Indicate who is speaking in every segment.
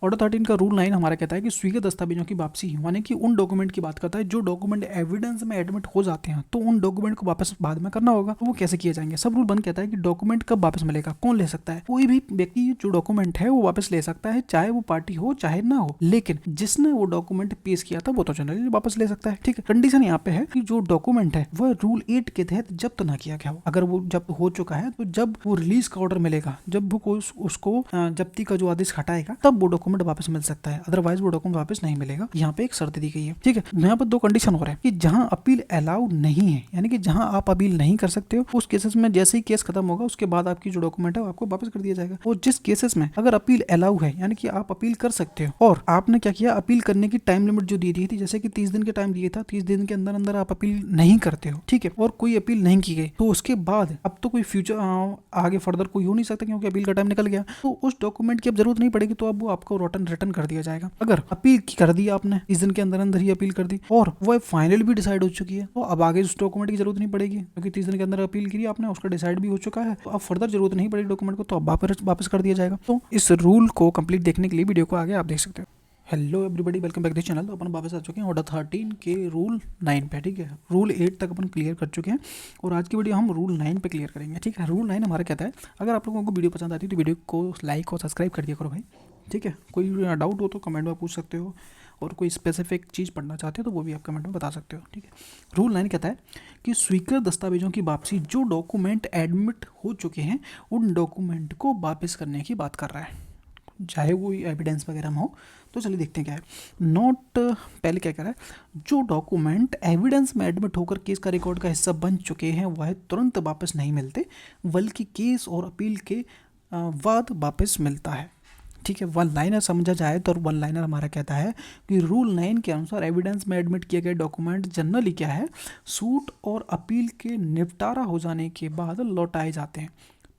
Speaker 1: Order 13 का rule 9 हमारा कहता है कि स्वीकृत दस्तावेजों की वापसी यानी कि उन डॉक्यूमेंट की बात करता है जो डॉक्यूमेंट एविडेंस में एडमिट हो जाते हैं तो उन डॉक्यूमेंट को वापस बाद में करना होगा। तो वो कैसे किए जाएंगे? सब रूल 1 कहता है कि डॉक्यूमेंट कब वापस मिलेगा, कौन ले सकता है। कोई भी व्यक्ति जो डॉक्यूमेंट है वो वापस ले सकता है, चाहे वो पार्टी हो चाहे ना हो, लेकिन जिसने वो डॉक्यूमेंट पेश किया था वो तो जनरली वापस ले सकता है। ठीक है, कंडीशन यहाँ पे है कि जो डॉक्यूमेंट है वह रूल 8 के तहत जब्त ना किया गया हो। अगर वो जब्त हो चुका है तो जब वो रिलीज का ऑर्डर मिलेगा, जब वो उसको जब्ती का जो आदेश हटाएगा तब वो डॉक्यूमेंट वापस मिल सकता है, अदरवाइज वो डॉक्यूमेंट वापस नहीं मिलेगा। यहाँ पे एक शर्त दी गई है। ठीक है, यहाँ पर 2 कंडीशन हो रहे हैं कि जहाँ अपील अलाउ नहीं है, यानी कि जहाँ आप अपील नहीं कर सकते हो, उस केसेस में जैसे ही केस खत्म होगा उसके बाद आपकी जो डॉक्यूमेंट है वो आपको वापस कर दिया जाएगा। और जिस केसेस में अगर अपील अलाउ है, यानी कि आप अपील कर सकते हो और आपने क्या किया, अपील करने की टाइम लिमिट जो दी थी, जैसे कि 30 दिन के टाइम दिया था, 30 दिन के अंदर अंदर आप अपील नहीं करते हो, ठीक है, और कोई अपील नहीं की गई, तो उसके बाद अब तो कोई फ्यूचर आगे फर्दर कोई हो नहीं सकता क्योंकि अपील का टाइम निकल गया, तो उस डॉक्यूमेंट की अब जरूरत नहीं पड़ेगी, तो अब वो आपको रिटर्न कर दिया जाएगा। अगर अपील कर दी आपने, 30 दिन के अंदर अंदर ही अपील कर दी और वो फाइनल भी डिसाइड हो चुकी है, तो अब आगे उस डॉक्यूमेंट की जरूरत नहीं पड़ेगी क्योंकि 30 दिन के अंदर अपील की आपने, उसका डिसाइड भी हो चुका है, तो अब फर्दर जरूरत नहीं पड़ेगी डॉक्यूमेंट को, तो अब वापस कर दिया जाएगा। तो इस रूल को कंप्लीट देखने के लिए वीडियो को आगे आप देख सकते हो। Hello everybody, welcome back to channel. तो अपन वापस आ चुके हैं ऑर्डर 13 के रूल 9 पे। ठीक है, रूल 8 तक अपन क्लियर कर चुके हैं और आज की वीडियो हम रूल 9 पे क्लियर करेंगे। ठीक है, रूल 9 हमारा कहता है, अगर आप लोगों को वीडियो पसंद आती है तो वीडियो को लाइक और सब्सक्राइब कर दिया करो भाई। ठीक है, कोई डाउट हो तो कमेंट में पूछ सकते हो और कोई स्पेसिफिक चीज़ पढ़ना चाहते हो तो वो भी आप कमेंट में बता सकते हो। ठीक है, रूल 9 कहता है कि स्वीकृत दस्तावेजों की वापसी जो डॉक्यूमेंट एडमिट हो चुके हैं उन डॉक्यूमेंट को वापस करने की बात कर रहा है, चाहे वो एविडेंस वगैरह में हो। तो चलिए देखते हैं क्या है। नोट पहले क्या कह रहा है, जो डॉक्यूमेंट एविडेंस में एडमिट होकर केस का रिकॉर्ड का हिस्सा बन चुके हैं वह तुरंत वापस नहीं मिलते, बल्कि केस और अपील के बाद वापस मिलता है। ठीक है, 1 लाइनर समझा जाए तो 1 लाइनर हमारा कहता है कि रूल 9 के अनुसार एविडेंस में एडमिट किए गए डॉक्यूमेंट जनरली क्या है, सूट और अपील के निपटारा हो जाने के बाद लौटाए जाते हैं,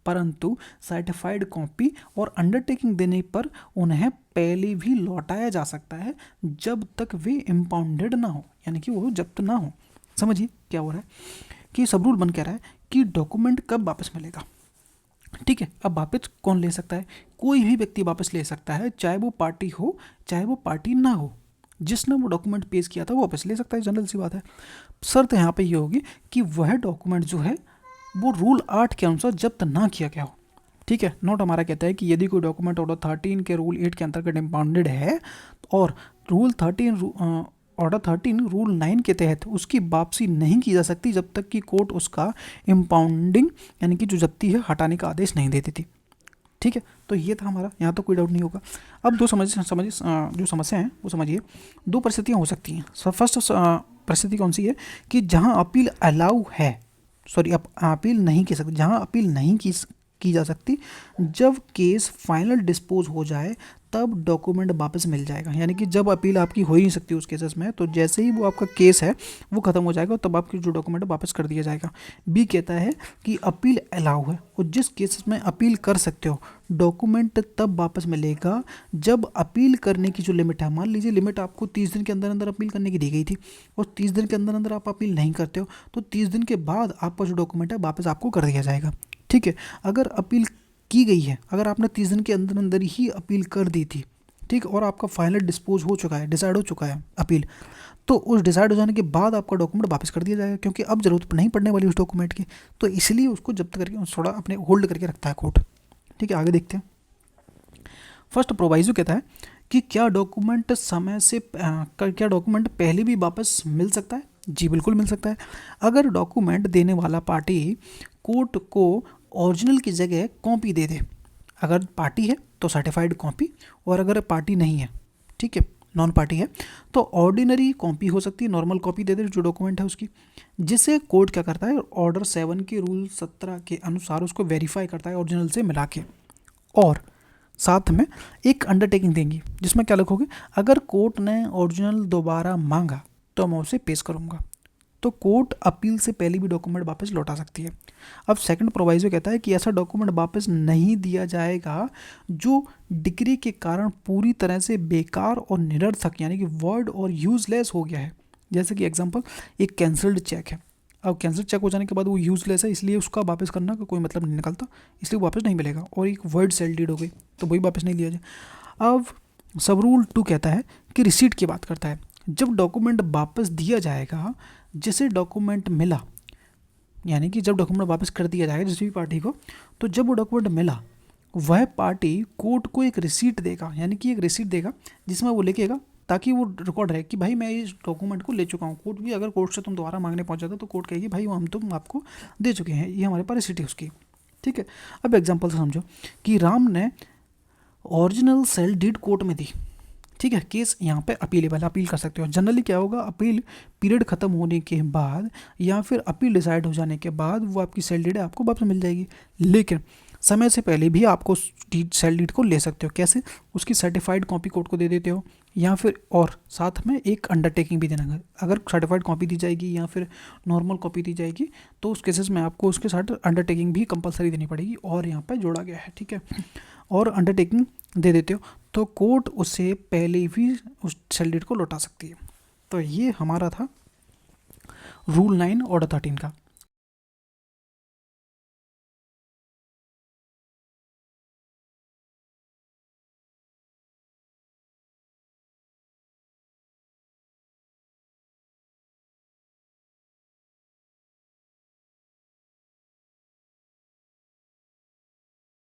Speaker 1: परंतु सर्टिफाइड कॉपी और अंडरटेकिंग देने पर उन्हें पहले भी लौटाया जा सकता है जब तक वे इम्पाउंडेड ना हो, यानी कि वो जब्त ना हो। समझिए क्या हो रहा है कि सब रूल 1 कह रहा है कि डॉक्यूमेंट कब वापस मिलेगा। ठीक है, अब वापस कौन ले सकता है? कोई भी व्यक्ति वापस ले सकता है, चाहे वो पार्टी हो चाहे वो पार्टी ना हो, जिसने वो डॉक्यूमेंट पेश किया था वो वापस ले सकता है, जनरल सी बात है। शर्त यहाँ पे ये होगी कि वह डॉक्यूमेंट जो है वो रूल 8 के अनुसार जब्त ना किया गया हो। ठीक है, नोट हमारा कहता है कि यदि कोई डॉक्यूमेंट ऑर्डर 13 के रूल 8 के अंतर्गत इम्पाउंडेड है और ऑर्डर 13 रूल 9 के तहत उसकी वापसी नहीं की जा सकती जब तक कि कोर्ट उसका इम्पाउंडिंग यानी कि जो जब्ती है हटाने का आदेश नहीं देती थी। ठीक है, तो ये था हमारा, यहाँ तो कोई डाउट नहीं होगा। अब जो समस्या है वो समझिए। 2 परिस्थितियाँ हो सकती हैं। फर्स्ट परिस्थिति कौन सी है कि जहाँ अपील अलाउ है, अपील नहीं की सकती, जहाँ अपील नहीं की जा सकती, जब केस फाइनल डिस्पोज हो जाए तब डॉक्यूमेंट वापस मिल जाएगा, यानी कि जब अपील आपकी हो ही नहीं सकती उस केसेस में, तो जैसे ही वो आपका केस है वो खत्म हो जाएगा तब आपकी जो डॉक्यूमेंट वापस कर दिया जाएगा। बी कहता है कि अपील अलाउ है और जिस केसेस में अपील कर सकते हो डॉक्यूमेंट तब वापस मिलेगा जब अपील करने की जो लिमिट है, मान लीजिए लिमिट आपको 30 दिन के अंदर अंदर अपील करने की दी गई थी और 30 दिन के अंदर अंदर आप अपील नहीं करते हो तो 30 दिन के बाद आपका जो डॉक्यूमेंट है वापस आपको कर दिया जाएगा। ठीक है, अगर अपील की गई है, अगर आपने 30 दिन के अंदर अंदर ही अपील कर दी थी, ठीक, और आपका फाइनल डिस्पोज हो चुका है, डिसाइड हो चुका है अपील, तो उस डिसाइड हो जाने के बाद आपका डॉक्यूमेंट वापस कर दिया जाएगा क्योंकि अब जरूरत नहीं पड़ने वाली उस डॉक्यूमेंट की, तो इसलिए उसको जब्त करके थोड़ा अपने होल्ड करके रखता है कोर्ट। ठीक है, आगे देखते हैं। फर्स्ट प्रोवाइजो कहता है कि क्या डॉक्यूमेंट पहले भी वापस मिल सकता है? जी बिल्कुल मिल सकता है। अगर डॉक्यूमेंट देने वाला पार्टी कोर्ट को ओरिजिनल की जगह कॉपी दे दे, अगर पार्टी है तो सर्टिफाइड कॉपी, और अगर पार्टी नहीं है, ठीक है, नॉन पार्टी है, तो ऑर्डिनरी कॉपी हो सकती है, नॉर्मल कॉपी दे दे जो डॉक्यूमेंट है उसकी, जिसे कोर्ट क्या करता है, ऑर्डर 7 के रूल 17 के अनुसार उसको वेरीफाई करता है ओरिजिनल से मिला के, और साथ में एक अंडरटेकिंग देंगी जिसमें क्या लिखोगे, अगर कोर्ट ने ओरिजिनल दोबारा मांगा तो मैं उसे पेश करूँगा, तो कोर्ट अपील से पहले भी डॉक्यूमेंट वापस लौटा सकती है। अब सेकंड प्रोवाइजो कहता है कि ऐसा डॉक्यूमेंट वापस नहीं दिया जाएगा जो डिग्री के कारण पूरी तरह से बेकार और निरर्थक यानी कि वर्ड और यूजलेस हो गया है। जैसे कि एग्जांपल, एक कैंसल्ड चेक है, अब कैंसिल चेक हो जाने के बाद वो यूजलेस है, इसलिए उसका वापस करना का कोई मतलब नहीं निकलता, इसलिए वो वापस नहीं मिलेगा, और एक वर्ड सेल डीड हो गई तो वही वापस नहीं दिया जाए। अब सब रूल 2 कहता है कि रिसीट की बात करता है। जब डॉक्यूमेंट वापस दिया जाएगा, जिसे डॉक्यूमेंट मिला, यानी कि जब डॉक्यूमेंट वापस कर दिया जाएगा जिस भी पार्टी को, तो जब वो डॉक्यूमेंट मिला वह पार्टी कोर्ट को एक रिसीट देगा, यानी कि एक रिसीट देगा जिसमें वो लेकेगा, ताकि वो रिकॉर्ड रहे कि भाई मैं इस डॉक्यूमेंट को ले चुका हूँ। कोर्ट भी अगर कोर्ट से तुम दोबारा मांगने पहुँच जाता तो कोर्ट कहेगी भाई हम तुम आपको दे चुके हैं, ये हमारे पास रिसीट है उसकी। ठीक है, अब एग्जाम्पल से समझो कि राम ने ओरिजिनल सेल डीड कोर्ट में दी। ठीक है, केस यहाँ पे अपीलेबल है, अपील कर सकते हो। जनरली क्या होगा, अपील पीरियड खत्म होने के बाद या फिर अपील डिसाइड हो जाने के बाद वो आपकी सेल डीड आपको वापस मिल जाएगी। लेकिन समय से पहले भी आपको सेल डीड को ले सकते हो। कैसे, उसकी सर्टिफाइड कॉपी कोर्ट को दे देते हो, या फिर और साथ में एक अंडरटेकिंग भी देना। अगर सर्टिफाइड कॉपी दी जाएगी या फिर नॉर्मल कॉपी दी जाएगी तो उस केसेस में आपको उसके साथ अंडरटेकिंग भी कंपलसरी देनी पड़ेगी, और यहाँ पर जोड़ा गया है। ठीक है, और अंडरटेकिंग दे देते हो तो कोर्ट उससे पहले भी उस सेल डीड को लौटा सकती है। तो ये हमारा था रूल 9 ऑर्डर 13 का।